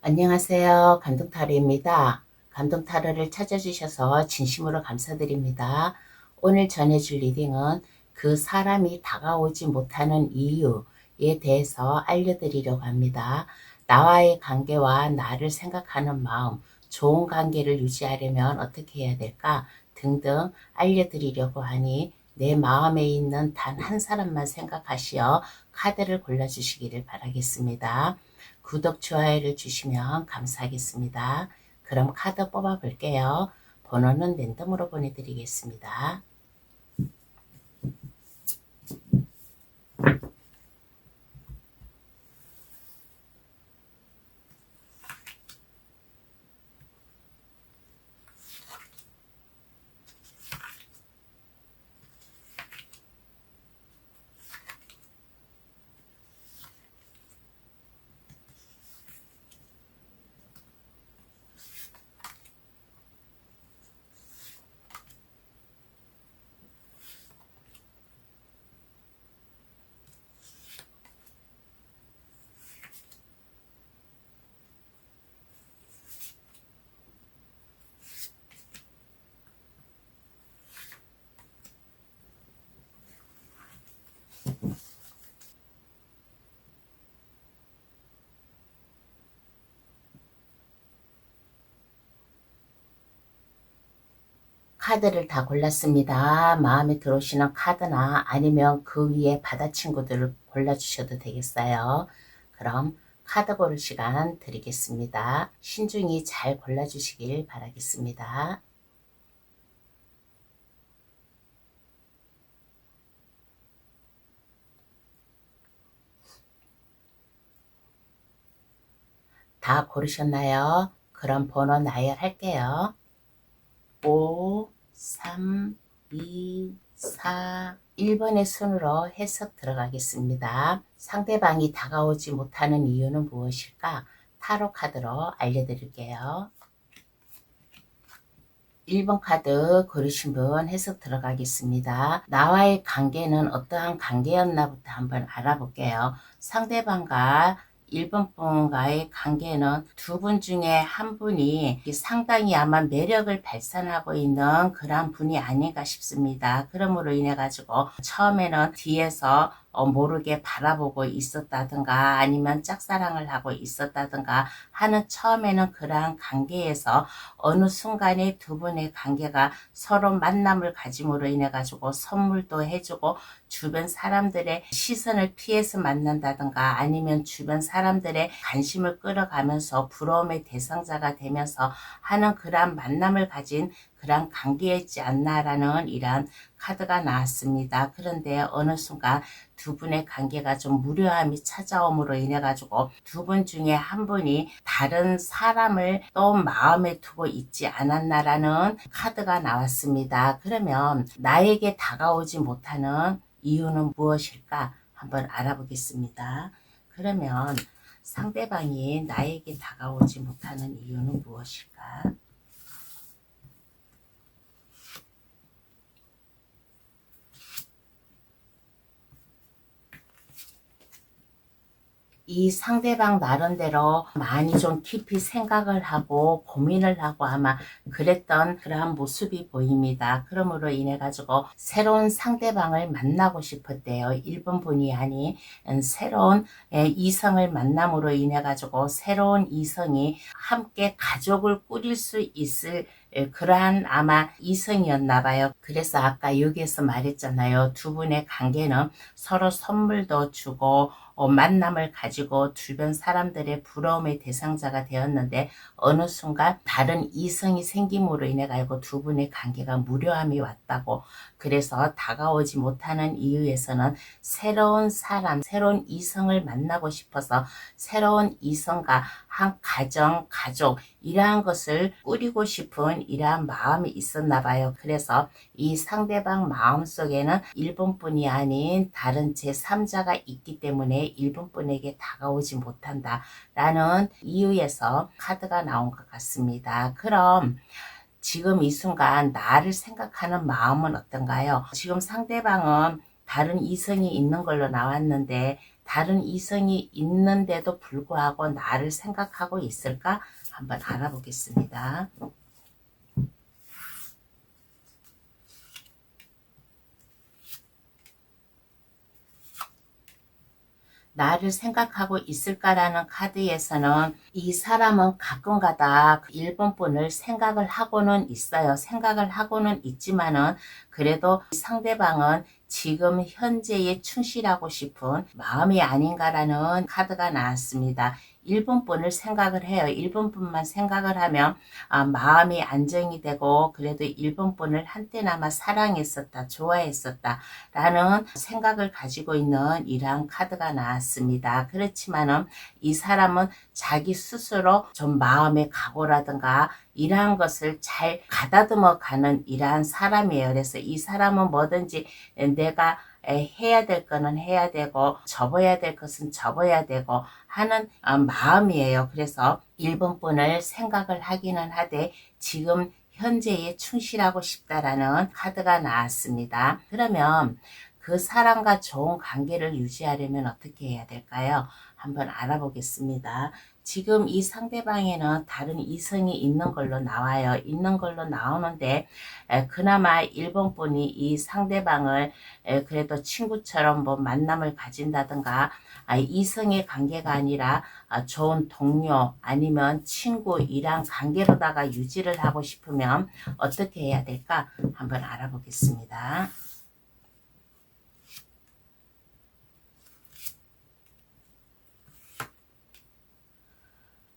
안녕하세요. 감동타로입니다. 감동타로를 찾아주셔서 진심으로 감사드립니다. 오늘 전해줄 리딩은 그 사람이 다가오지 못하는 이유에 대해서 알려드리려고 합니다. 나와의 관계와 나를 생각하는 마음, 좋은 관계를 유지하려면 어떻게 해야 될까 등등 알려드리려고 하니 내 마음에 있는 단 한 사람만 생각하시어 카드를 골라주시기를 바라겠습니다. 구독, 좋아요를 주시면 감사하겠습니다. 그럼 카드 뽑아 볼게요. 번호는 랜덤으로 보내드리겠습니다. 카드를 다 골랐습니다. 마음에 들어오시는 카드나 아니면 그 위에 바다 친구들을 골라주셔도 되겠어요. 그럼 카드 고를 시간 드리겠습니다. 신중히 잘 골라주시길 바라겠습니다. 다 고르셨나요? 그럼 번호 나열할게요. 5, 3, 2, 4, 1번의 순으로 해석 들어가겠습니다. 상대방이 다가오지 못하는 이유는 무엇일까? 타로 카드로 알려드릴게요. 1번 카드 고르신 분 해석 들어가겠습니다. 나와의 관계는 어떠한 관계였나부터 한번 알아볼게요. 상대방과 1번 분과의 관계는 두 분 중에 한 분이 상당히 아마 매력을 발산하고 있는 그런 분이 아닌가 싶습니다. 그러므로 인해 가지고 처음에는 뒤에서 모르게 바라보고 있었다든가 아니면 짝사랑을 하고 있었다든가 하는 처음에는 그러한 관계에서 어느 순간에 두 분의 관계가 서로 만남을 가짐으로 인해 가지고 선물도 해주고 주변 사람들의 시선을 피해서 만난다든가 아니면 주변 사람들의 관심을 끌어가면서 부러움의 대상자가 되면서 하는 그러한 만남을 가진 그러한 관계였지 않나라는 이러한 카드가 나왔습니다. 그런데 어느 순간 두 분의 관계가 좀 무료함이 찾아옴으로 인해 가지고 두 분 중에 한 분이 다른 사람을 또 마음에 두고 있지 않았나라는 카드가 나왔습니다. 그러면 나에게 다가오지 못하는 이유는 무엇일까 한번 알아보겠습니다. 그러면 상대방이 나에게 다가오지 못하는 이유는 무엇일까? 이 상대방 나름대로 많이 좀 깊이 생각을 하고 고민을 하고 아마 그랬던 그러한 모습이 보입니다. 그러므로 인해 가지고 새로운 상대방을 만나고 싶었대요. 1번 분이 아닌 새로운 이성을 만남으로 인해 가지고 새로운 이성이 함께 가족을 꾸릴 수 있을 그러한 아마 이성이었나 봐요. 그래서 아까 여기에서 말했잖아요. 두 분의 관계는 서로 선물도 주고 만남을 가지고 주변 사람들의 부러움의 대상자가 되었는데 어느 순간 다른 이성이 생김으로 인해 가지고 두 분의 관계가 무료함이 왔다고. 그래서 다가오지 못하는 이유에서는 새로운 사람, 새로운 이성을 만나고 싶어서 새로운 이성과 한 가정, 가족 이러한 것을 꾸리고 싶은 이러한 마음이 있었나 봐요. 그래서 이 상대방 마음속에는 1번뿐이 아닌 다른 제3자가 있기 때문에 1번분에게 다가오지 못한다 라는 이유에서 카드가 나온 것 같습니다. 그럼 지금 이 순간 나를 생각하는 마음은 어떤가요? 지금 상대방은 다른 이성이 있는 걸로 나왔는데 다른 이성이 있는데도 불구하고 나를 생각하고 있을까? 한번 알아보겠습니다. 나를 생각하고 있을까라는 카드에서는 이 사람은 가끔가다 1번 분을 생각을 하고는 있어요. 생각을 하고는 있지만은 그래도 상대방은 지금 현재에 충실하고 싶은 마음이 아닌가라는 카드가 나왔습니다. 1번 분을 생각을 해요. 1번 분만 생각을 하면 마음이 안정이 되고 그래도 1번 분을 한때나마 사랑했었다, 좋아했었다 라는 생각을 가지고 있는 이러한 카드가 나왔습니다. 그렇지만은 이 사람은 자기 스스로 좀 마음의 각오라든가 이러한 것을 잘 가다듬어 가는 이러한 사람이에요. 그래서 이 사람은 뭐든지 내가 해야 될 거는 해야 되고 접어야 될 것은 접어야 되고 하는 마음이에요. 그래서 1번 분을 생각을 하기는 하되 지금 현재에 충실하고 싶다라는 카드가 나왔습니다. 그러면 그 사람과 좋은 관계를 유지하려면 어떻게 해야 될까요? 한번 알아보겠습니다. 지금 이 상대방에는 다른 이성이 있는 걸로 나와요. 있는 걸로 나오는데 그나마 1번 분이 이 상대방을 그래도 친구처럼 뭐 만남을 가진다든가 이성의 관계가 아니라 좋은 동료 아니면 친구 이런 관계로다가 유지를 하고 싶으면 어떻게 해야 될까? 한번 알아보겠습니다.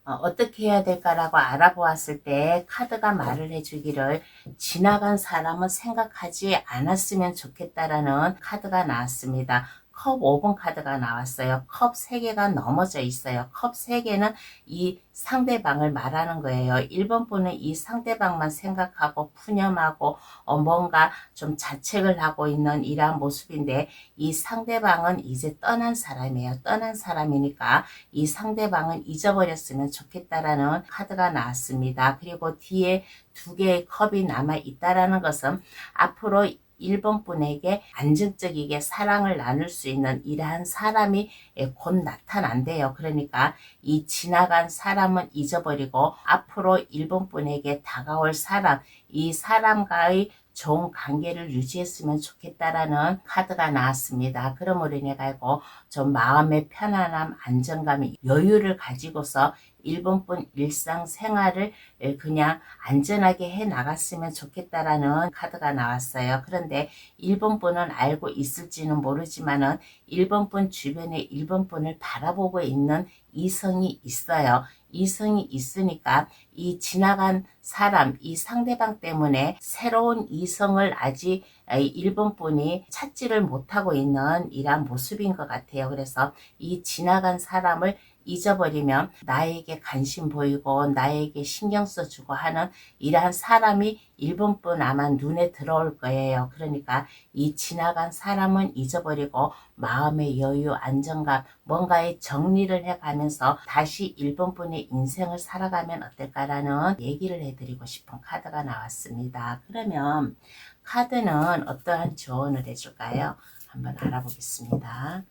어떻게 해야 될까라고 알아보았을 때 카드가 말을 해주기를 지나간 사람은 생각하지 않았으면 좋겠다라는 카드가 나왔습니다. 컵 5번 카드가 나왔어요. 컵 3개가 넘어져 있어요. 컵 3개는 이 상대방을 말하는 거예요. 1번 분은 이 상대방만 생각하고 푸념하고 뭔가 좀 자책을 하고 있는 이러한 모습인데 이 상대방은 이제 떠난 사람이에요. 떠난 사람이니까 이 상대방은 잊어버렸으면 좋겠다라는 카드가 나왔습니다. 그리고 뒤에 2개의 컵이 남아 있다라는 것은 앞으로 1번 분에게 안정적이게 사랑을 나눌 수 있는 이러한 사람이 곧 나타난대요. 그러니까 이 지나간 사람은 잊어버리고 앞으로 1번 분에게 다가올 사람, 이 사람과의 좋은 관계를 유지했으면 좋겠다라는 카드가 나왔습니다. 그러므로 인해 가지고 좀 마음의 편안함, 안정감, 여유를 가지고서 1번 분 일상생활을 그냥 안전하게 해 나갔으면 좋겠다라는 카드가 나왔어요. 그런데 1번 분은 알고 있을지는 모르지만은 1번 분 주변에 1번 분을 바라보고 있는 이성이 있어요. 이성이 있으니까 이 지나간 사람, 이 상대방 때문에 새로운 이성을 아직 1번 분이 찾지를 못하고 있는 이러한 모습인 것 같아요. 그래서 이 지나간 사람을 잊어버리면 나에게 관심 보이고 나에게 신경 써주고 하는 이러한 사람이 1번 분 아마 눈에 들어올 거예요. 그러니까 이 지나간 사람은 잊어버리고 마음의 여유, 안정감, 뭔가의 정리를 해가면서 다시 1번 분의 인생을 살아가면 어떨까라는 얘기를 해드리고 싶은 카드가 나왔습니다. 그러면 카드는 어떠한 조언을 해줄까요? 한번 알아보겠습니다.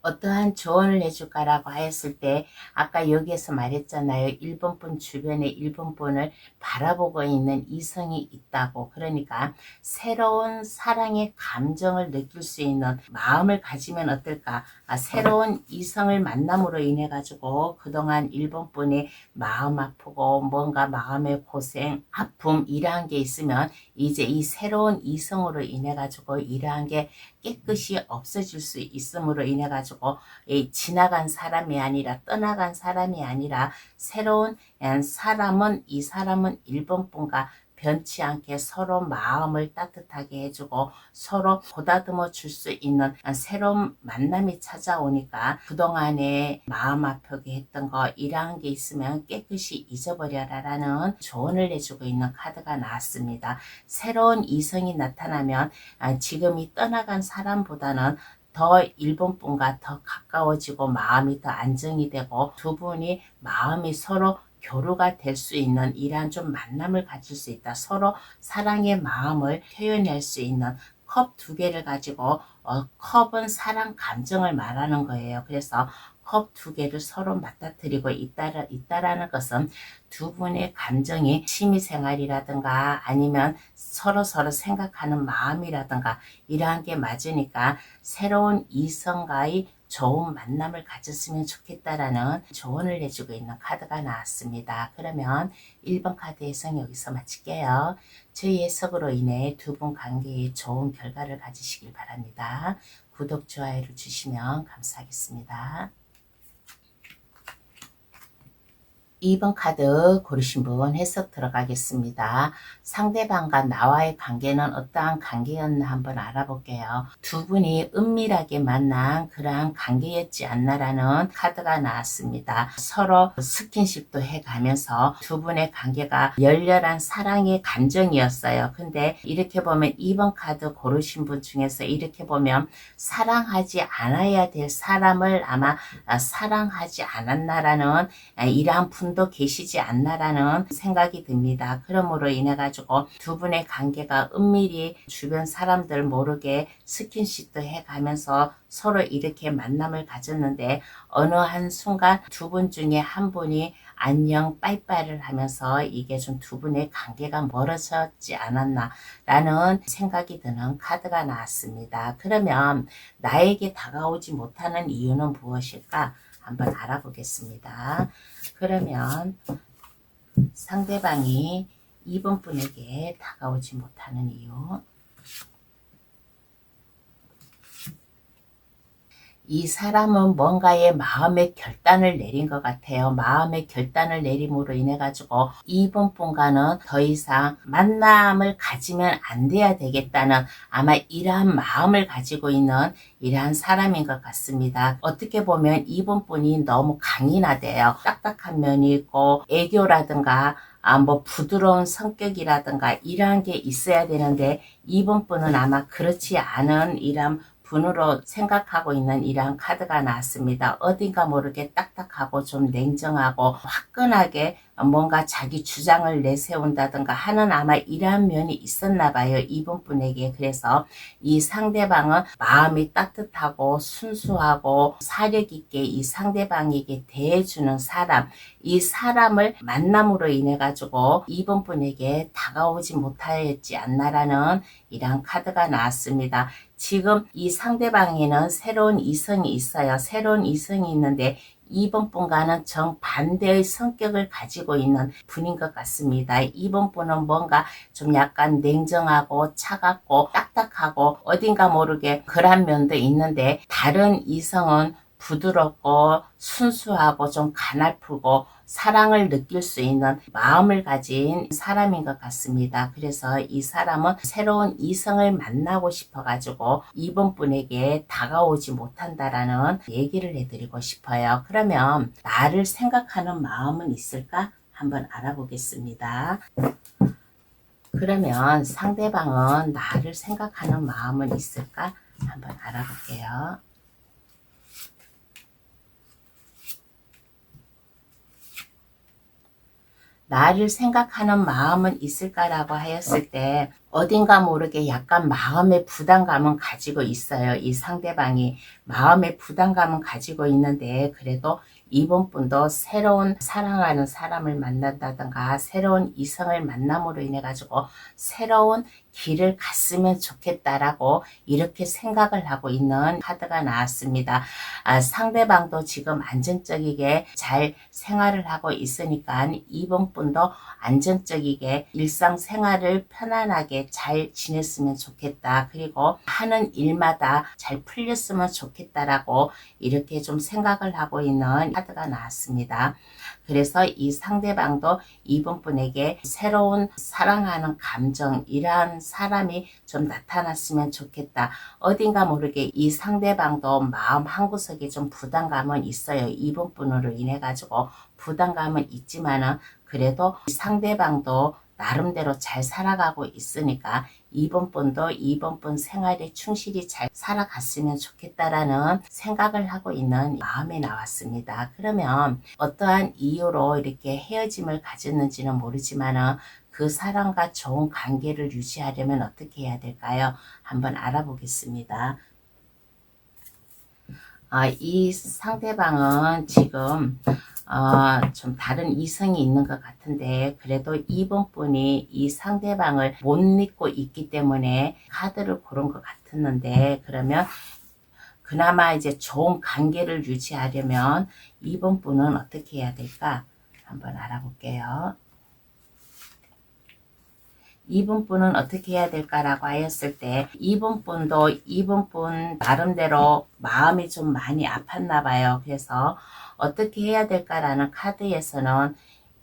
어떠한 조언을 해줄까라고 하였을 때 아까 여기에서 말했잖아요. 1번 분 주변에 1번 분을 바라보고 있는 이성이 있다고. 그러니까 새로운 사랑의 감정을 느낄 수 있는 마음을 가지면 어떨까. 새로운 이성을 만남으로 인해 가지고 그동안 1번 분이 마음 아프고 뭔가 마음의 고생, 아픔 이러한 게 있으면 이제 이 새로운 이성으로 인해 가지고 이러한 게 깨끗이 없어질 수 있음으로 인해 가지고 지나간 사람이 아니라 떠나간 사람이 아니라 새로운 사람은 이 사람은 1번 분과 변치 않게 서로 마음을 따뜻하게 해주고 서로 보다듬어 줄 수 있는 새로운 만남이 찾아오니까 그동안에 마음 아프게 했던 거 이러한 게 있으면 깨끗이 잊어버려라 라는 조언을 해주고 있는 카드가 나왔습니다. 새로운 이성이 나타나면 지금이 떠나간 사람보다는 더 1번 분과 더 가까워지고 마음이 더 안정이 되고 두 분이 마음이 서로 교류가 될 수 있는 이러한 좀 만남을 가질 수 있다. 서로 사랑의 마음을 표현할 수 있는 컵 두 개를 가지고 컵은 사랑 감정을 말하는 거예요. 그래서 컵 두 개를 서로 맞닥뜨리고 있다라는 것은 두 분의 감정이 취미생활이라든가 아니면 서로 생각하는 마음이라든가 이러한 게 맞으니까 새로운 이성과의 좋은 만남을 가졌으면 좋겠다라는 조언을 해주고 있는 카드가 나왔습니다. 그러면 1번 카드 해석 여기서 마칠게요. 저희 해석으로 인해 두 분 관계에 좋은 결과를 가지시길 바랍니다. 구독, 좋아요를 주시면 감사하겠습니다. 2번 카드 고르신 분 해석 들어가겠습니다. 상대방과 나와의 관계는 어떠한 관계였나 한번 알아볼게요. 두 분이 은밀하게 만난 그러한 관계였지 않나라는 카드가 나왔습니다. 서로 스킨십도 해가면서 두 분의 관계가 열렬한 사랑의 감정이었어요. 근데 이렇게 보면 2번 카드 고르신 분 중에서 이렇게 보면 사랑하지 않아야 될 사람을 아마 사랑하지 않았나라는 이러한 분도 계시지 않나라는 생각이 듭니다. 그러므로 인해 가지고 두 분의 관계가 은밀히 주변 사람들 모르게 스킨십도 해가면서 서로 이렇게 만남을 가졌는데 어느 한순간 두 분 중에 한 분이 안녕 빠이빠이를 하면서 이게 좀 두 분의 관계가 멀어졌지 않았나 라는 생각이 드는 카드가 나왔습니다. 그러면 나에게 다가오지 못하는 이유는 무엇일까? 한번 알아보겠습니다. 그러면 상대방이 2번 분에게 다가오지 못하는 이유, 이 사람은 뭔가의 마음의 결단을 내린 것 같아요. 마음의 결단을 내림으로 인해 가지고 2번 분과는 더 이상 만남을 가지면 안 돼야 되겠다는 아마 이러한 마음을 가지고 있는 이러한 사람인 것 같습니다. 어떻게 보면 2번 분이 너무 강인하대요. 딱딱한 면이 있고 애교라든가 뭐 부드러운 성격이라든가 이러한 게 있어야 되는데 2번 분은 아마 그렇지 않은 이런 분으로 생각하고 있는 이러한 카드가 나왔습니다. 어딘가 모르게 딱딱하고 좀 냉정하고 화끈하게 뭔가 자기 주장을 내세운다든가 하는 아마 이러한 면이 있었나 봐요. 2번 분에게. 그래서 이 상대방은 마음이 따뜻하고 순수하고 사력 있게 이 상대방에게 대해주는 사람, 이 사람을 만남으로 인해 가지고 2번 분에게 다가오지 못하였지 않나라는 이러한 카드가 나왔습니다. 지금 이 상대방에는 새로운 이성이 있어요. 새로운 이성이 있는데 2번 분과는 정반대의 성격을 가지고 있는 분인 것 같습니다. 2번 분은 뭔가 좀 약간 냉정하고 차갑고 딱딱하고 어딘가 모르게 그런 면도 있는데 다른 이성은 부드럽고 순수하고 좀 가냘프고 사랑을 느낄 수 있는 마음을 가진 사람인 것 같습니다. 그래서 이 사람은 새로운 이성을 만나고 싶어 가지고 2번 분에게 다가오지 못한다라는 얘기를 해드리고 싶어요. 그러면 나를 생각하는 마음은 있을까? 한번 알아보겠습니다. 그러면 상대방은 나를 생각하는 마음은 있을까? 한번 알아볼게요. 나를 생각하는 마음은 있을까라고 하였을 때 어딘가 모르게 약간 마음의 부담감은 가지고 있어요. 이 상대방이 마음의 부담감은 가지고 있는데 그래도 2번 분도 새로운 사랑하는 사람을 만난다든가 새로운 이성을 만남으로 인해 가지고 새로운 길을 갔으면 좋겠다라고 이렇게 생각을 하고 있는 카드가 나왔습니다. 상대방도 지금 안정적이게 잘 생활을 하고 있으니까 2번 분도 안정적이게 일상생활을 편안하게 잘 지냈으면 좋겠다. 그리고 하는 일마다 잘 풀렸으면 좋겠다라고 이렇게 좀 생각을 하고 있는 카드가 나왔습니다. 그래서 이 상대방도 2번 분에게 새로운 사랑하는 감정, 이러한 사람이 좀 나타났으면 좋겠다. 어딘가 모르게 이 상대방도 마음 한구석에 좀 부담감은 있어요. 2번 분으로 인해 가지고 부담감은 있지만은 그래도 상대방도 나름대로 잘 살아가고 있으니까 이번 분도 이번 분 생활에 충실히 잘 살아갔으면 좋겠다라는 생각을 하고 있는 마음이 나왔습니다. 그러면 어떠한 이유로 이렇게 헤어짐을 가졌는지는 모르지만은 그 사람과 좋은 관계를 유지하려면 어떻게 해야 될까요? 한번 알아보겠습니다. 이 상대방은 지금 좀 다른 이성이 있는 것 같은데 그래도 이번 분이 이 상대방을 못 믿고 있기 때문에 카드를 고른 것 같았는데, 그러면 그나마 이제 좋은 관계를 유지하려면 이번 분은 어떻게 해야 될까? 한번 알아볼게요. 이번 분은 어떻게 해야 될까라고 하였을 때 이번 분도 이번 분 나름대로 마음이 좀 많이 아팠나 봐요. 그래서 어떻게 해야 될까라는 카드에서는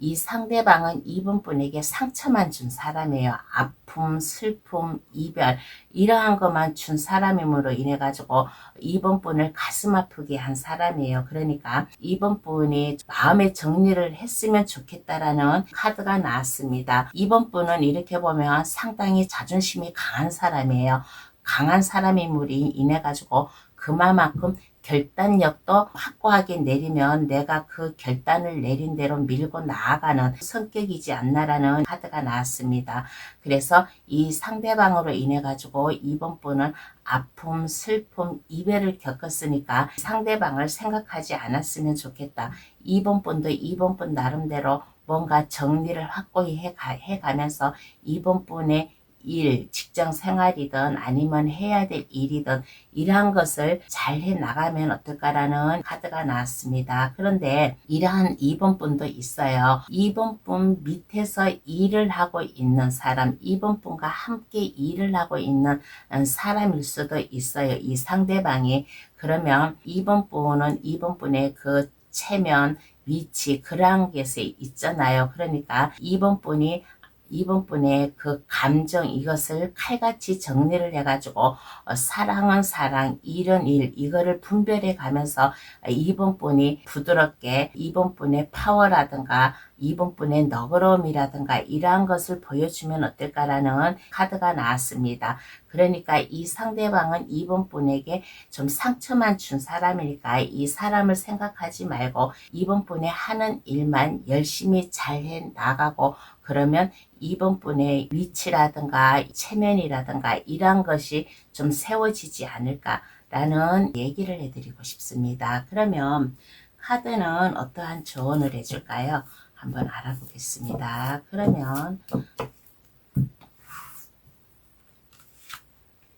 이 상대방은 이번 분에게 상처만 준 사람이에요. 아픔, 슬픔, 이별 이러한 것만 준 사람임으로 인해 가지고 이번 분을 가슴 아프게 한 사람이에요. 그러니까 이번 분이 마음의 정리를 했으면 좋겠다라는 카드가 나왔습니다. 이번 분은 이렇게 보면 상당히 자존심이 강한 사람이에요. 강한 사람임으로 인해 가지고 그만큼 결단력도 확고하게 내리면 내가 그 결단을 내린 대로 밀고 나아가는 성격이지 않나라는 카드가 나왔습니다. 그래서 이 상대방으로 인해 가지고 이번 분은 아픔, 슬픔, 이별을 겪었으니까 상대방을 생각하지 않았으면 좋겠다. 이번 분도 이번 분 나름대로 뭔가 정리를 확고히 해가면서 이번 분의 일, 직장 생활이든 아니면 해야 될 일이든 이러한 것을 잘 해나가면 어떨까라는 카드가 나왔습니다. 그런데 이러한 2번 분도 있어요. 2번 분 밑에서 일을 하고 있는 사람, 2번 분과 함께 일을 하고 있는 사람일 수도 있어요. 이 상대방이. 그러면 2번 분은 2번 분의 그 체면, 위치, 그러한 것이 있잖아요. 그러니까 2번 분이 이번 분의 그 감정 이것을 칼같이 정리를 해가지고 사랑은 사랑, 일은 일 이거를 분별해 가면서 이번 분이 부드럽게 이번 분의 파워라든가 이번 분의 너그러움이라든가 이러한 것을 보여주면 어떨까라는 카드가 나왔습니다. 그러니까 이 상대방은 이번 분에게 좀 상처만 준 사람이니까 이 사람을 생각하지 말고 이번 분의 하는 일만 열심히 잘 해 나가고 그러면 이번 분의 위치라든가 체면이라든가 이러한 것이 좀 세워지지 않을까라는 얘기를 해드리고 싶습니다. 그러면 카드는 어떠한 조언을 해줄까요? 한번 알아보겠습니다. 그러면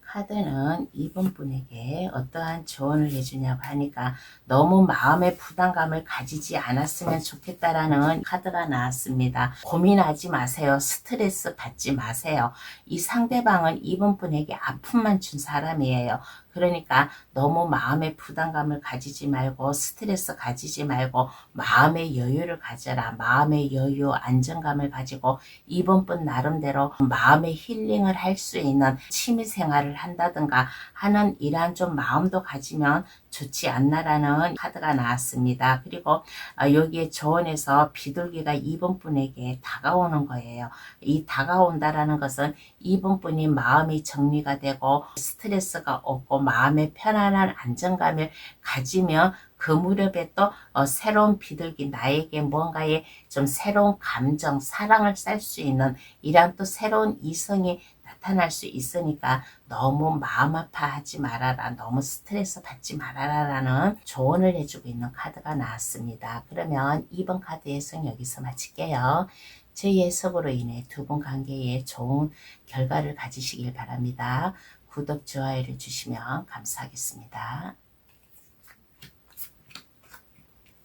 카드는 이번 분에게 어떠한 조언을 해주냐고 하니까 너무 마음의 부담감을 가지지 않았으면 좋겠다라는 카드가 나왔습니다. 고민하지 마세요. 스트레스 받지 마세요. 이 상대방은 이번 분에게 아픔만 준 사람이에요. 그러니까 너무 마음의 부담감을 가지지 말고 스트레스 가지지 말고 마음의 여유를 가져라. 마음의 여유, 안정감을 가지고 이번 분 나름대로 마음의 힐링을 할 수 있는 취미생활을 한다든가 하는 이러한 좀 마음도 가지면 좋지 않나라는 카드가 나왔습니다. 그리고 여기에 조언에서 비둘기가 이번 분에게 다가오는 거예요. 이 다가온다라는 것은 이번 분이 마음이 정리가 되고 스트레스가 없고 마음의 편안한 안정감을 가지면 그 무렵에 또 새로운 비둘기 나에게 뭔가의 좀 새로운 감정, 사랑을 쌀 수 있는 이러한 또 새로운 이성이 나타날 수 있으니까 너무 마음 아파하지 말아라. 너무 스트레스 받지 말아라 라는 조언을 해주고 있는 카드가 나왔습니다. 그러면 2번 카드 해석 여기서 마칠게요. 제 해석으로 인해 두 분 관계에 좋은 결과를 가지시길 바랍니다. 구독, 좋아요를 주시면 감사하겠습니다.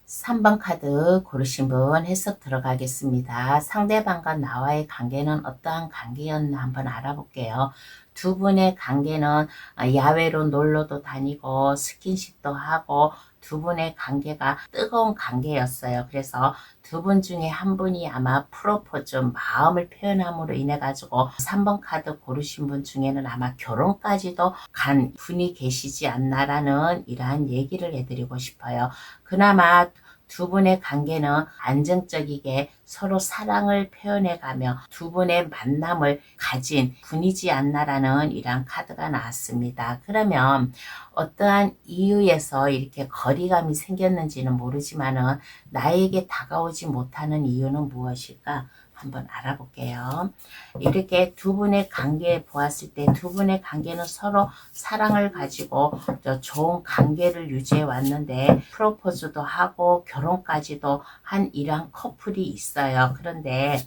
3번 카드 고르신 분 해석 들어가겠습니다. 상대방과 나와의 관계는 어떠한 관계였나 한번 알아볼게요. 두 분의 관계는 야외로 놀러도 다니고 스킨십도 하고 두 분의 관계가 뜨거운 관계였어요. 그래서 두 분 중에 한 분이 아마 프로포즈 마음을 표현함으로 인해 가지고 3번 카드 고르신 분 중에는 아마 결혼까지도 간 분이 계시지 않나라는 이러한 얘기를 해드리고 싶어요. 그나마 두 분의 관계는 안정적이게 서로 사랑을 표현해가며 두 분의 만남을 가진 분이지 않나라는 이런 카드가 나왔습니다. 그러면 어떠한 이유에서 이렇게 거리감이 생겼는지는 모르지만은 나에게 다가오지 못하는 이유는 무엇일까? 한번 알아볼게요. 이렇게 두 분의 관계 보았을 때 두 분의 관계는 서로 사랑을 가지고 좋은 관계를 유지해 왔는데 프로포즈도 하고 결혼까지도 한 이러한 커플이 있어요. 그런데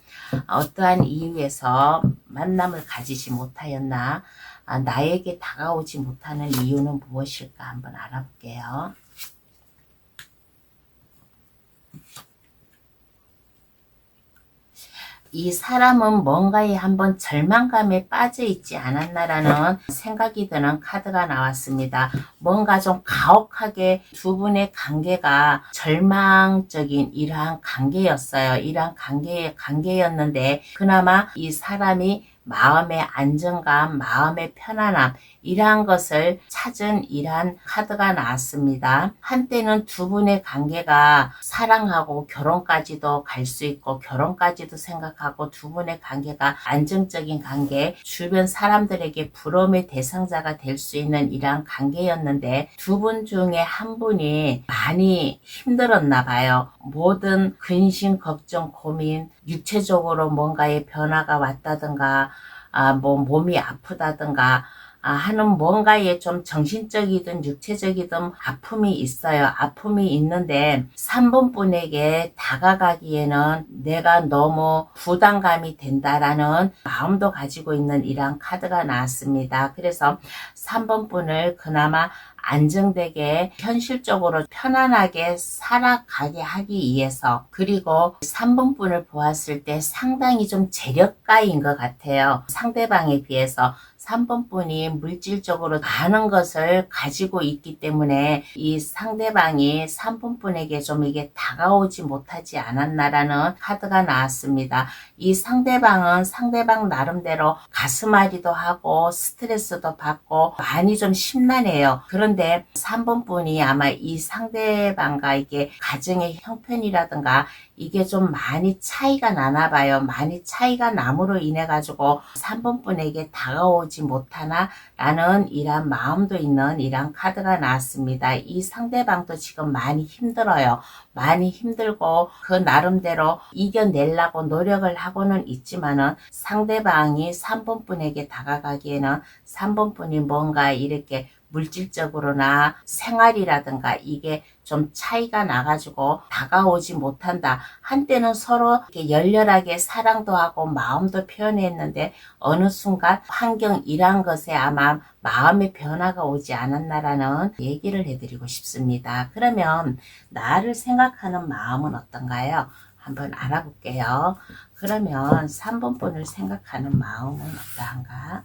어떠한 이유에서 만남을 가지지 못하였나? 나에게 다가오지 못하는 이유는 무엇일까? 한번 알아볼게요. 이 사람은 뭔가에 한번 절망감에 빠져 있지 않았나라는 생각이 드는 카드가 나왔습니다. 뭔가 좀 가혹하게 두 분의 관계가 절망적인 이러한 관계였어요. 이러한 관계였는데 그나마 이 사람이 마음의 안정감, 마음의 편안함 이러한 것을 찾은 이러한 카드가 나왔습니다. 한때는 두 분의 관계가 사랑하고 결혼까지도 갈 수 있고 결혼까지도 생각하고 두 분의 관계가 안정적인 관계, 주변 사람들에게 부러움의 대상자가 될 수 있는 이러한 관계였는데 두 분 중에 한 분이 많이 힘들었나 봐요. 모든 근심, 걱정, 고민, 육체적으로 뭔가의 변화가 왔다든가 뭐 몸이 아프다든가 하는 뭔가에 좀 정신적이든 육체적이든 아픔이 있어요. 아픔이 있는데 3번 분에게 다가가기에는 내가 너무 부담감이 된다라는 마음도 가지고 있는 이러한 카드가 나왔습니다. 그래서 3번 분을 그나마 안정되게 현실적으로 편안하게 살아가게 하기 위해서 그리고 3번 분을 보았을 때 상당히 좀 재력가인 것 같아요. 상대방에 비해서 3번 분이 물질적으로 많은 것을 가지고 있기 때문에 이 상대방이 3번 분에게 좀 이게 다가오지 못하지 않았나라는 카드가 나왔습니다. 이 상대방은 상대방 나름대로 가슴앓이도 하고 스트레스도 받고 많이 좀 심란해요. 그런데 3번 분이 아마 이 상대방과 이게 가정의 형편이라든가 이게 좀 많이 차이가 나나 봐요. 많이 차이가 남으로 인해 가지고 3번 분에게 다가오지 못하나 라는 이런 마음도 있는 이런 카드가 나왔습니다. 이 상대방도 지금 많이 힘들어요. 많이 힘들고 그 나름대로 이겨내려고 노력을 하고는 있지만은 상대방이 3번 분에게 다가가기에는 3번 분이 뭔가 이렇게 물질적으로나 생활이라든가 이게 좀 차이가 나가지고 다가오지 못한다. 한때는 서로 이렇게 열렬하게 사랑도 하고 마음도 표현했는데 어느 순간 환경 이러한 것에 아마 마음의 변화가 오지 않았나라는 얘기를 해드리고 싶습니다. 그러면 나를 생각하는 마음은 어떤가요? 한번 알아볼게요. 그러면 3번 분을 생각하는 마음은 어떠한가?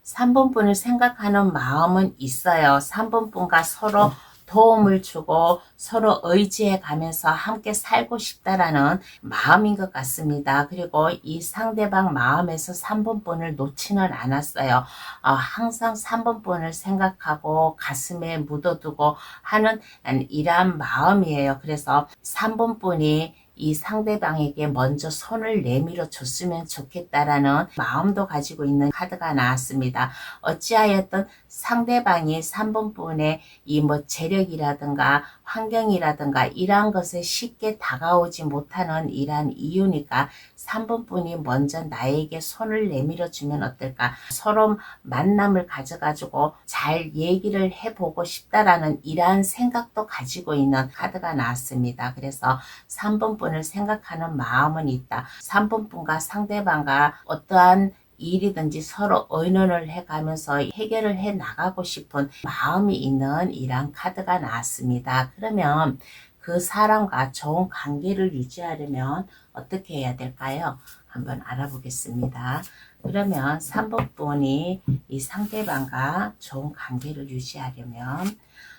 3번 분을 생각하는 마음은 있어요. 3번 분과 서로 도움을 주고 서로 의지해 가면서 함께 살고 싶다라는 마음인 것 같습니다. 그리고 이 상대방 마음에서 3번 분을 놓지는 않았어요. 항상 3번 분을 생각하고 가슴에 묻어두고 하는 이러한 마음이에요. 그래서 3번 분이 이 상대방에게 먼저 손을 내밀어 줬으면 좋겠다라는 마음도 가지고 있는 카드가 나왔습니다. 어찌하였든 상대방이 3번 분의 이 뭐 재력이라든가 환경이라든가 이러한 것에 쉽게 다가오지 못하는 이러한 이유니까 3번 분이 먼저 나에게 손을 내밀어 주면 어떨까? 서로 만남을 가져가지고 잘 얘기를 해보고 싶다라는 이러한 생각도 가지고 있는 카드가 나왔습니다. 그래서 3번 분을 생각하는 마음은 있다. 3번 분과 상대방과 어떠한 일이든지 서로 의논을 해가면서 해결을 해 나가고 싶은 마음이 있는 이러한 카드가 나왔습니다. 그러면 그 사람과 좋은 관계를 유지하려면 어떻게 해야 될까요? 한번 알아보겠습니다. 그러면 3번 분이 이 상대방과 좋은 관계를 유지하려면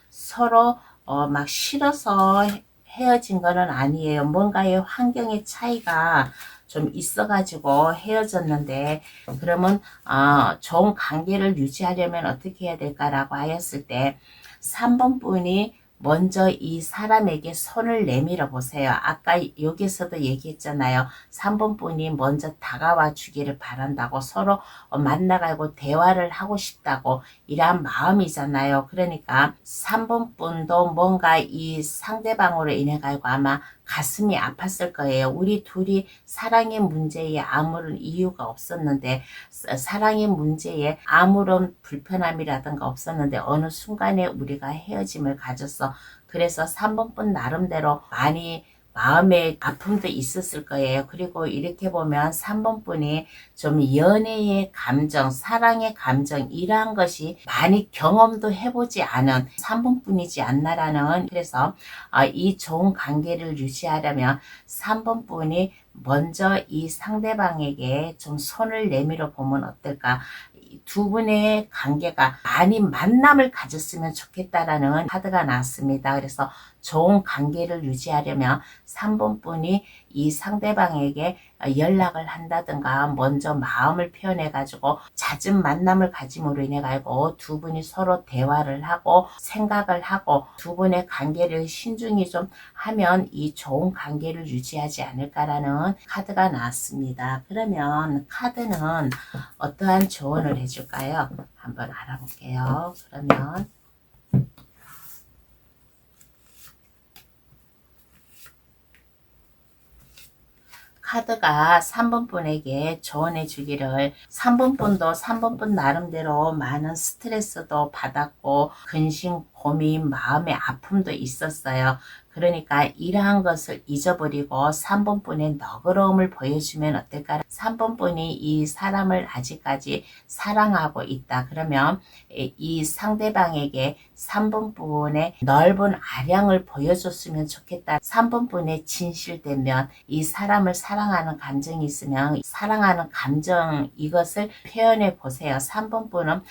서로 막 싫어서 헤어진 거는 아니에요. 뭔가의 환경의 차이가 좀 있어가지고 헤어졌는데, 그러면 좋은 관계를 유지하려면 어떻게 해야 될까라고 하였을 때 3번 분이 먼저 이 사람에게 손을 내밀어 보세요. 아까 여기서도 얘기했잖아요. 3번 분이 먼저 다가와 주기를 바란다고, 서로 만나가고 대화를 하고 싶다고, 이러한 마음이잖아요. 그러니까 3번 분도 뭔가 이 상대방으로 인해 가지고 아마 가슴이 아팠을 거예요. 우리 둘이 사랑의 문제에 아무런 이유가 없었는데, 사랑의 문제에 아무런 불편함이라든가 없었는데 어느 순간에 우리가 헤어짐을 가졌어. 그래서 3번분 나름대로 많이 마음의 아픔도 있었을 거예요. 그리고 이렇게 보면 3번분이 좀 연애의 감정, 사랑의 감정, 이러한 것이 많이 경험도 해보지 않은 3번분이지 않나라는, 그래서 이 좋은 관계를 유지하려면 3번분이 먼저 이 상대방에게 좀 손을 내밀어 보면 어떨까. 두 분의 관계가 많이 만남을 가졌으면 좋겠다라는 카드가 나왔습니다. 그래서 좋은 관계를 유지하려면 3번 분이 이 상대방에게 연락을 한다든가 먼저 마음을 표현해 가지고 잦은 만남을 가짐으로 인해 가지고 두 분이 서로 대화를 하고 생각을 하고 두 분의 관계를 신중히 좀 하면 이 좋은 관계를 유지하지 않을까라는 카드가 나왔습니다. 그러면 카드는 어떠한 조언을 해줄까요? 한번 알아볼게요. 그러면 카드가 3번 분에게 조언해 주기를, 3번 분도 3번 분 나름대로 많은 스트레스도 받았고 근심, 고민, 마음의 아픔도 있었어요. 그러니까 이러한 것을 잊어버리고 3번 분의 너그러움을 보여주면 어떨까? 3번 분이 이 사람을 아직까지 사랑하고 있다. 그러면 이 상대방에게 3번 분의 넓은 아량을 보여줬으면 좋겠다. 3번 분의 진실되면 이 사람을 사랑하는 감정이 있으면 사랑하는 감정, 이것을 표현해 보세요. 3번 분은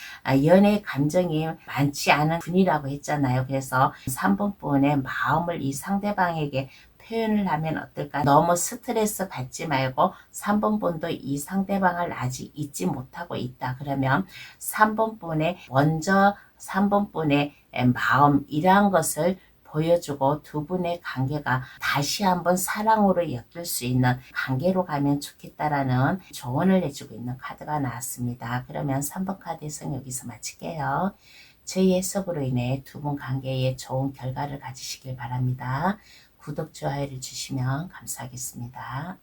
연애 감정이 많지 않은 분이라고 했잖아요. 그래서 3번 분의 마음을 이 상대방에게 표현을 하면 어떨까? 너무 스트레스 받지 말고 3번 분도 이 상대방을 아직 잊지 못하고 있다. 그러면 3번 분의 먼저 3번 분의 마음, 이러한 것을 보여주고 두 분의 관계가 다시 한번 사랑으로 엮일 수 있는 관계로 가면 좋겠다라는 조언을 해주고 있는 카드가 나왔습니다. 그러면 3번 카드 해석 여기서 마칠게요. 저희 해석으로 인해 두 분 관계에 좋은 결과를 가지시길 바랍니다. 구독, 좋아요를 주시면 감사하겠습니다.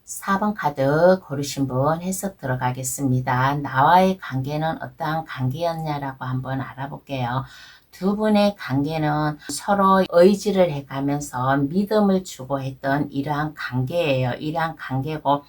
4번 카드 고르신 분 해석 들어가겠습니다. 나와의 관계는 어떠한 관계였냐라고 한번 알아볼게요. 두 분의 관계는 서로 의지를 해가면서 믿음을 주고 했던 이러한 관계예요. 이러한 관계고,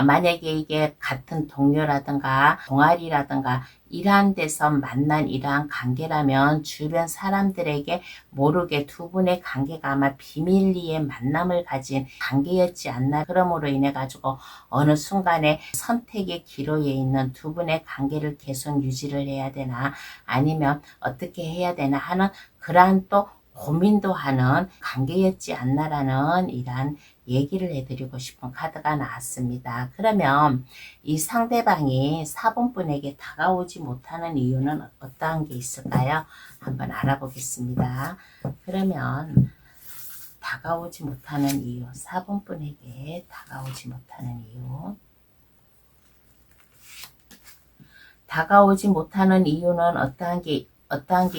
만약에 이게 같은 동료라든가 동아리라든가 이러한 데서 만난 이러한 관계라면 주변 사람들에게 모르게 두 분의 관계가 아마 비밀리에 만남을 가진 관계였지 않나. 그러므로 인해 가지고 어느 순간에 선택의 기로에 있는 두 분의 관계를 계속 유지를 해야 되나, 아니면 어떻게 해야 되나 하는 그러한 또 고민도 하는 관계였지 않나라는 이러한 얘기를 해드리고 싶은 카드가 나왔습니다. 그러면 이 상대방이 4번 분에게 다가오지 못하는 이유는 어떠한 게 있을까요? 한번 알아보겠습니다. 그러면 다가오지 못하는 이유, 4번 분에게 다가오지 못하는 이유. 다가오지 못하는 이유는 어떠한 게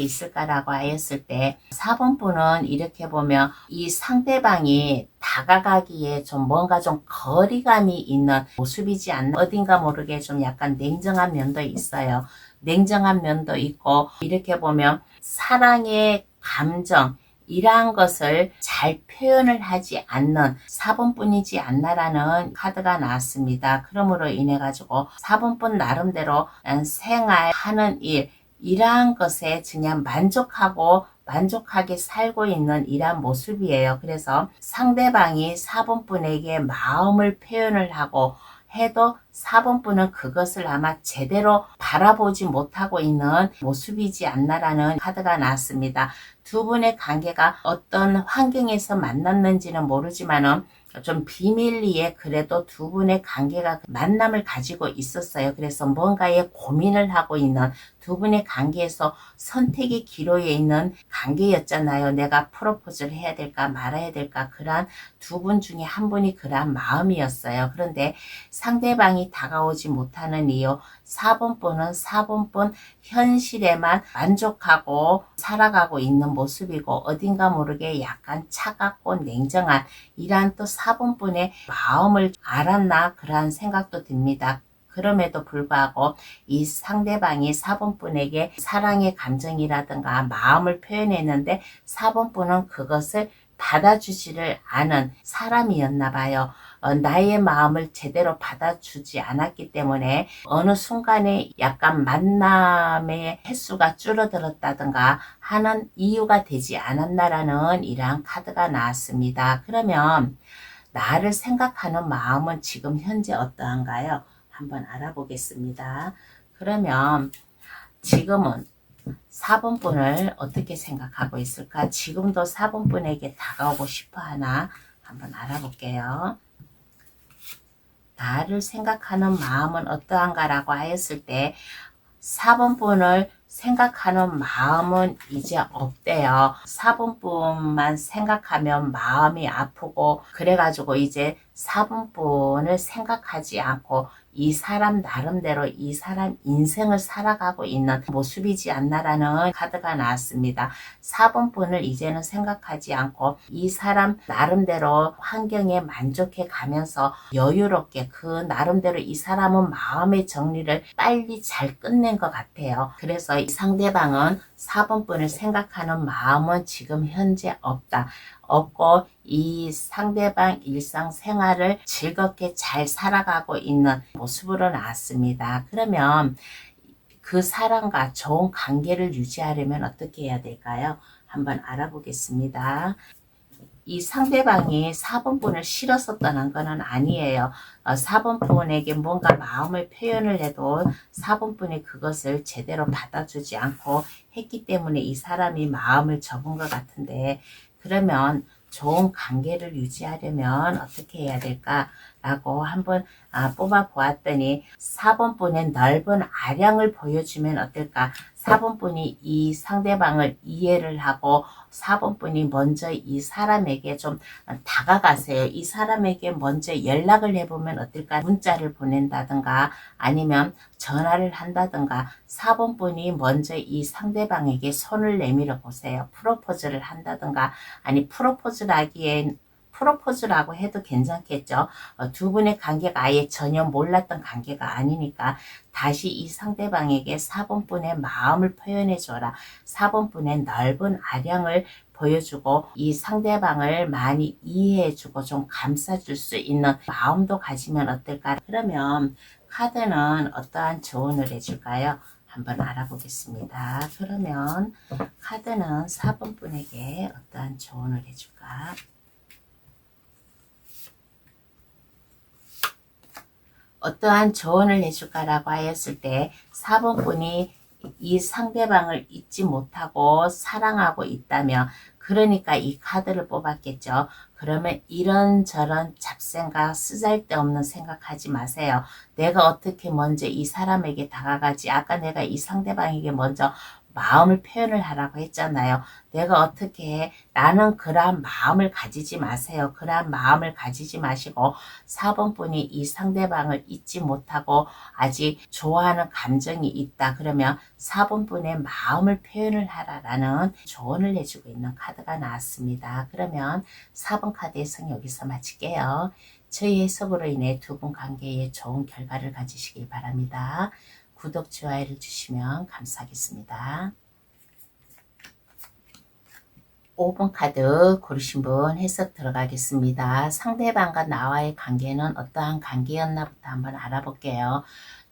있을까라고 하였을 때 4번 분은 이렇게 보면 이 상대방이 다가가기에 좀 뭔가 좀 거리감이 있는 모습이지 않나. 어딘가 모르게 좀 약간 냉정한 면도 있어요. 냉정한 면도 있고, 이렇게 보면 사랑의 감정, 이러한 것을 잘 표현을 하지 않는 4번뿐이지 않나라는 카드가 나왔습니다. 그러므로 인해 가지고 4번뿐 나름대로 생활하는 일, 이러한 것에 그냥 만족하게 살고 있는 이러한 모습이에요. 그래서 상대방이 4번분에게 마음을 표현을 하고 해도 4번분은 그것을 아마 제대로 바라보지 못하고 있는 모습이지 않나라는 카드가 나왔습니다. 두 분의 관계가 어떤 환경에서 만났는지는 모르지만은 좀 비밀리에 그래도 두 분의 관계가 만남을 가지고 있었어요. 그래서 뭔가에 고민을 하고 있는 두 분의 관계에서 선택의 기로에 있는 관계였잖아요. 내가 프로포즈를 해야 될까 말아야 될까, 그러한 두 분 중에 한 분이 그러한 마음이었어요. 그런데 상대방이 다가오지 못하는 이유, 4번분은 4번분 현실에만 만족하고 살아가고 있는 모습이고, 어딘가 모르게 약간 차갑고 냉정한 이러한 또 4번분의 마음을 알았나, 그러한 생각도 듭니다. 그럼에도 불구하고 이 상대방이 4번분에게 사랑의 감정이라든가 마음을 표현했는데 4번분은 그것을 받아주지를 않은 사람이었나 봐요. 나의 마음을 제대로 받아주지 않았기 때문에 어느 순간에 약간 만남의 횟수가 줄어들었다든가 하는 이유가 되지 않았나라는 이러한 카드가 나왔습니다. 그러면 나를 생각하는 마음은 지금 현재 어떠한가요? 한번 알아보겠습니다. 그러면 지금은 4번분을 어떻게 생각하고 있을까? 지금도 4번분에게 다가오고 싶어 하나? 한번 알아볼게요. 나를 생각하는 마음은 어떠한가라고 하였을 때 4번분을 생각하는 마음은 이제 없대요. 4번분만 생각하면 마음이 아프고, 그래가지고 이제 4번분을 생각하지 않고 이 사람 나름대로 이 사람 인생을 살아가고 있는 모습이지 않나라는 카드가 나왔습니다. 4번분을 이제는 생각하지 않고 이 사람 나름대로 환경에 만족해 가면서 여유롭게 그 나름대로 이 사람은 마음의 정리를 빨리 잘 끝낸 것 같아요. 그래서 이 상대방은 4번분을 생각하는 마음은 지금 현재 없고 이 상대방 일상생활을 즐겁게 잘 살아가고 있는 모습으로 나왔습니다. 그러면 그 사람과 좋은 관계를 유지하려면 어떻게 해야 될까요? 한번 알아보겠습니다. 이 상대방이 4번분을 싫어서 떠난 거는 아니에요. 4번분에게 뭔가 마음을 표현을 해도 4번분이 그것을 제대로 받아주지 않고 했기 때문에 이 사람이 마음을 접은 것 같은데, 그러면 좋은 관계를 유지하려면 어떻게 해야 될까? 라고 한번 뽑아 보았더니 4번분의 넓은 아량을 보여주면 어떨까? 4번분이 이 상대방을 이해를 하고 4번분이 먼저 이 사람에게 좀 다가가세요. 이 사람에게 먼저 연락을 해보면 어떨까? 문자를 보낸다든가 아니면 전화를 한다든가 4번분이 먼저 이 상대방에게 손을 내밀어 보세요. 프로포즈를 한다든가, 아니 프로포즈라고 해도 괜찮겠죠. 두 분의 관계가 아예 전혀 몰랐던 관계가 아니니까 다시 이 상대방에게 4번분의 마음을 표현해줘라. 4번분의 넓은 아량을 보여주고 이 상대방을 많이 이해해주고 좀 감싸줄 수 있는 마음도 가지면 어떨까? 그러면 카드는 어떠한 조언을 해줄까요? 한번 알아보겠습니다. 그러면 카드는 4번분에게 어떠한 조언을 해줄까? 어떠한 조언을 해줄까라고 하였을 때 4번분이 이 상대방을 잊지 못하고 사랑하고 있다면, 그러니까 이 카드를 뽑았겠죠. 그러면 이런저런 잡생각 쓰잘데없는 생각하지 마세요. 내가 어떻게 먼저 이 사람에게 다가가지, 아까 내가 이 상대방에게 먼저 마음을 표현을 하라고 했잖아요. 내가 어떻게 해? 나는 그러한 마음을 가지지 마세요. 그러한 마음을 가지지 마시고 4번분이 이 상대방을 잊지 못하고 아직 좋아하는 감정이 있다. 그러면 4번분의 마음을 표현을 하라라는 조언을 해주고 있는 카드가 나왔습니다. 그러면 4번 카드 해석 여기서 마칠게요. 저희 해석으로 인해 두 분 관계에 좋은 결과를 가지시길 바랍니다. 구독, 좋아요를 주시면 감사하겠습니다. 5번 카드 고르신 분 해석 들어가겠습니다. 상대방과 나와의 관계는 어떠한 관계였나부터 한번 알아볼게요.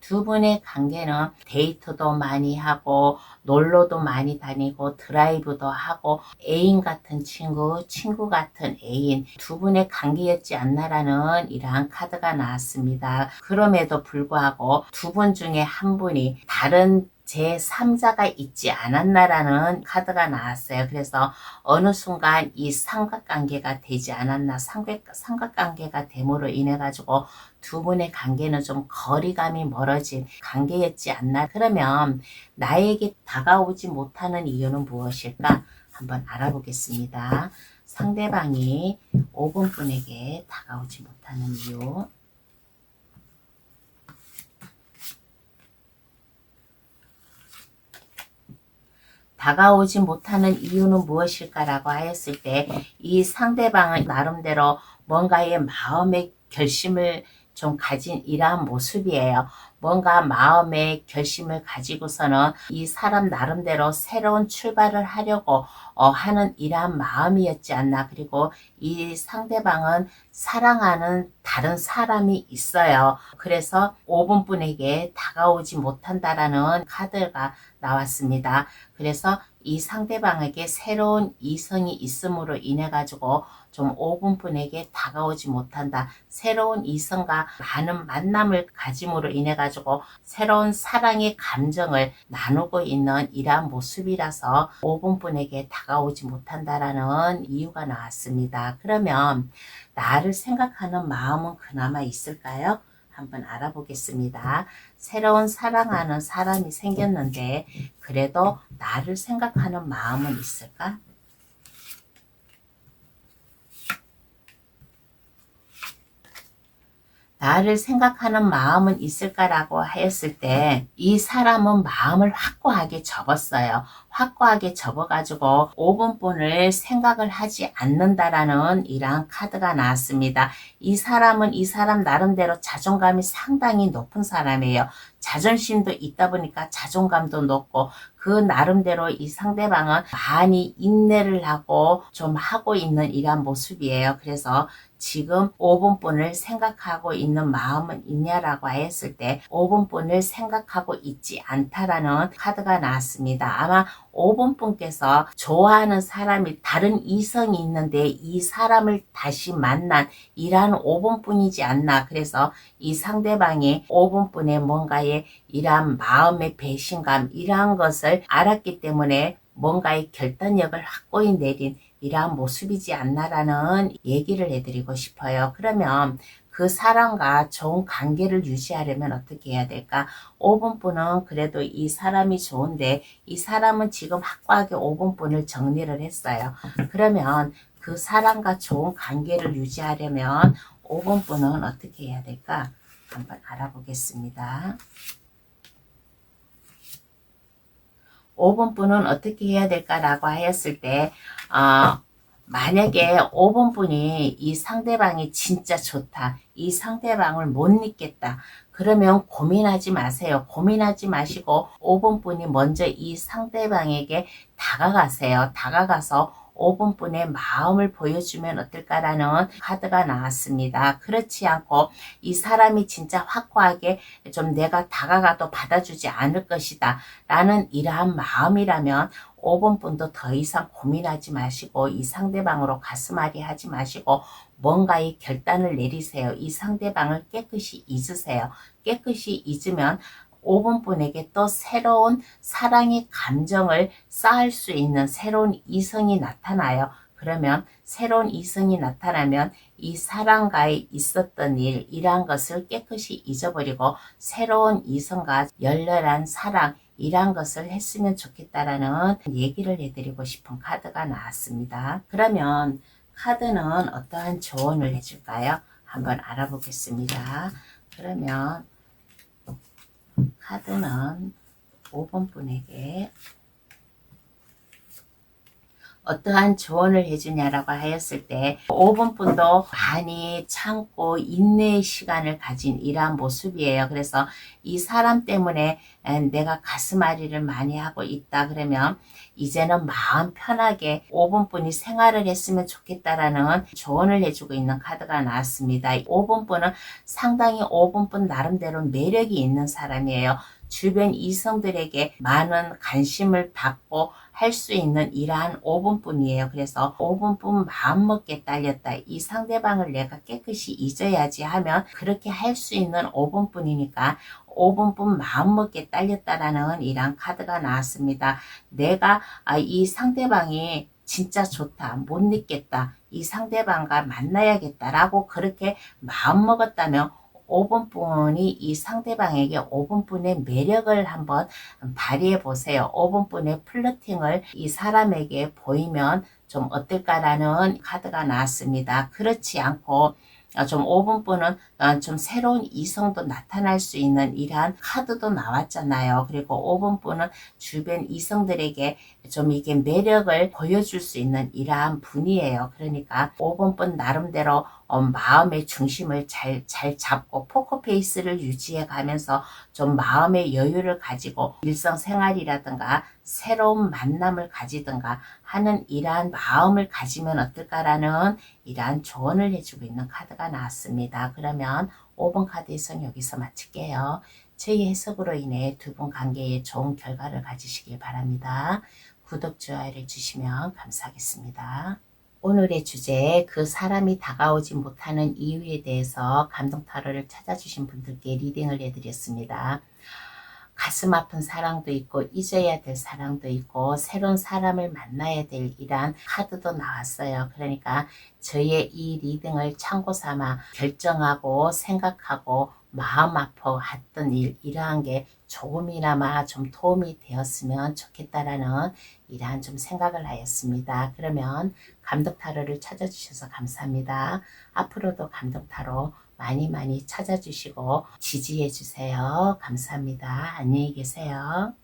두 분의 관계는 데이트도 많이 하고 놀러도 많이 다니고 드라이브도 하고 애인 같은 친구, 친구 같은 애인, 두 분의 관계였지 않나라는 이러한 카드가 나왔습니다. 그럼에도 불구하고 두 분 중에 한 분이 다른 제3자가 있지 않았나라는 카드가 나왔어요. 그래서 어느 순간 이 삼각관계가 되지 않았나, 삼각관계가 됨으로 인해 가지고 두 분의 관계는 좀 거리감이 멀어진 관계였지 않나. 그러면 나에게 다가오지 못하는 이유는 무엇일까? 한번 알아보겠습니다. 상대방이 5번 분에게 다가오지 못하는 이유. 다가오지 못하는 이유는 무엇일까라고 하였을 때 이 상대방은 나름대로 뭔가의 마음의 결심을 좀 가진 이러한 모습이에요. 뭔가 마음의 결심을 가지고서는 이 사람 나름대로 새로운 출발을 하려고 하는 이러한 마음이었지 않나. 그리고 이 상대방은 사랑하는 다른 사람이 있어요. 그래서 5번 분에게 다가오지 못한다라는 카드가 나왔습니다. 그래서 이 상대방에게 새로운 이성이 있음으로 인해 가지고 좀 5번 분에게 다가오지 못한다. 새로운 이성과 많은 만남을 가짐으로 인해 가지고 새로운 사랑의 감정을 나누고 있는 이러한 모습이라서 5번 분에게 다가오지 못한다라는 이유가 나왔습니다. 그러면 나를 생각하는 마음은 그나마 있을까요? 한번 알아보겠습니다. 새로운 사랑하는 사람이 생겼는데 그래도 나를 생각하는 마음은 있을까? 나를 생각하는 마음은 있을까라고 하였을 때 이 사람은 마음을 확고하게 접었어요. 확고하게 접어가지고 5번 분을 생각을 하지 않는다라는 이러한 카드가 나왔습니다. 이 사람은 이 사람 나름대로 자존감이 상당히 높은 사람이에요. 자존심도 있다 보니까 자존감도 높고 그 나름대로 이 상대방은 많이 인내를 하고 좀 하고 있는 이러한 모습이에요. 그래서 지금 5번 분을 생각하고 있는 마음은 있냐라고 했을 때 5번 분을 생각하고 있지 않다라는 카드가 나왔습니다. 아마 5번 분께서 좋아하는 사람이 다른 이성이 있는데 이 사람을 다시 만난 이러한 5번 분이지 않나. 그래서 이 상대방이 5번 분의 뭔가의 이러한 마음의 배신감 이러한 것을 알았기 때문에 뭔가의 결단력을 확고히 내린 이러한 모습이지 않나라는 얘기를 해드리고 싶어요. 그러면 그 사람과 좋은 관계를 유지하려면 어떻게 해야 될까? 5번 분은 그래도 이 사람이 좋은데 이 사람은 지금 확고하게 5번 분을 정리를 했어요. 그러면 그 사람과 좋은 관계를 유지하려면 5번 분은 어떻게 해야 될까? 한번 알아보겠습니다. 5번 분은 어떻게 해야 될까라고 하였을 때 만약에 5번 분이 이 상대방이 진짜 좋다. 이 상대방을 못 잊겠다. 그러면 고민하지 마세요. 고민하지 마시고 5번 분이 먼저 이 상대방에게 다가가세요. 다가가서 5번 분의 마음을 보여주면 어떨까라는 카드가 나왔습니다. 그렇지 않고 이 사람이 진짜 확고하게 좀 내가 다가가도 받아주지 않을 것이다 라는 이러한 마음이라면 5번 분도 더 이상 고민하지 마시고 이 상대방으로 가슴앓이 하지 마시고 뭔가의 결단을 내리세요. 이 상대방을 깨끗이 잊으세요. 깨끗이 잊으면 5번 분에게 또 새로운 사랑의 감정을 쌓을 수 있는 새로운 이성이 나타나요. 그러면 새로운 이성이 나타나면 이 사람과의 있었던 일, 이러한 것을 깨끗이 잊어버리고 새로운 이성과 열렬한 사랑, 이러한 것을 했으면 좋겠다라는 얘기를 해드리고 싶은 카드가 나왔습니다. 그러면 카드는 어떠한 조언을 해줄까요? 한번 알아보겠습니다. 그러면 카드는 5번 분에게 어떠한 조언을 해주냐라고 하였을 때 5번 분도 많이 참고 인내의 시간을 가진 이러한 모습이에요. 그래서 이 사람 때문에 내가 가슴앓이를 많이 하고 있다 그러면 이제는 마음 편하게 5번 분이 생활을 했으면 좋겠다라는 조언을 해주고 있는 카드가 나왔습니다. 5번 분은 상당히 5번 분 나름대로 매력이 있는 사람이에요. 주변 이성들에게 많은 관심을 받고 할 수 있는 이러한 5번 분이에요. 그래서 5번 분 마음먹게 딸렸다. 이 상대방을 내가 깨끗이 잊어야지 하면 그렇게 할 수 있는 5번 분이니까 5분뿐 마음먹기에 딸렸다라는 이런 카드가 나왔습니다. 내가 이 상대방이 진짜 좋다, 못 믿겠다, 이 상대방과 만나야겠다라고 그렇게 마음먹었다면 5분뿐이 이 상대방에게 5분뿐의 매력을 한번 발휘해 보세요. 5분뿐의 플러팅을 이 사람에게 보이면 좀 어떨까라는 카드가 나왔습니다. 그렇지 않고 좀 5분뿐은 좀 새로운 이성도 나타날 수 있는 이러한 카드도 나왔잖아요. 그리고 5분뿐은 주변 이성들에게 좀 이게 매력을 보여줄 수 있는 이러한 분이에요. 그러니까 5분뿐 나름대로 마음의 중심을 잘 잡고 포커페이스를 유지해 가면서 좀 마음의 여유를 가지고 일상생활이라든가 새로운 만남을 가지든가 하는 이러한 마음을 가지면 어떨까라는 이러한 조언을 해주고 있는 카드가 나왔습니다. 그러면 5번 카드 해석 여기서 마칠게요. 저희 해석으로 인해 두 분 관계에 좋은 결과를 가지시길 바랍니다. 구독, 좋아요를 주시면 감사하겠습니다. 오늘의 주제, 그 사람이 다가오지 못하는 이유에 대해서 감동 타로를 찾아주신 분들께 리딩을 해드렸습니다. 가슴 아픈 사랑도 있고 잊어야 될 사랑도 있고 새로운 사람을 만나야 될 이러한 카드도 나왔어요. 그러니까 저의 이 리딩을 참고 삼아 결정하고 생각하고 마음 아파했던 일, 이러한 게 조금이나마 좀 도움이 되었으면 좋겠다라는 이러한 좀 생각을 하였습니다. 그러면 감독 타로를 찾아주셔서 감사합니다. 앞으로도 감독 타로 많이 찾아주시고 지지해 주세요. 감사합니다. 안녕히 계세요.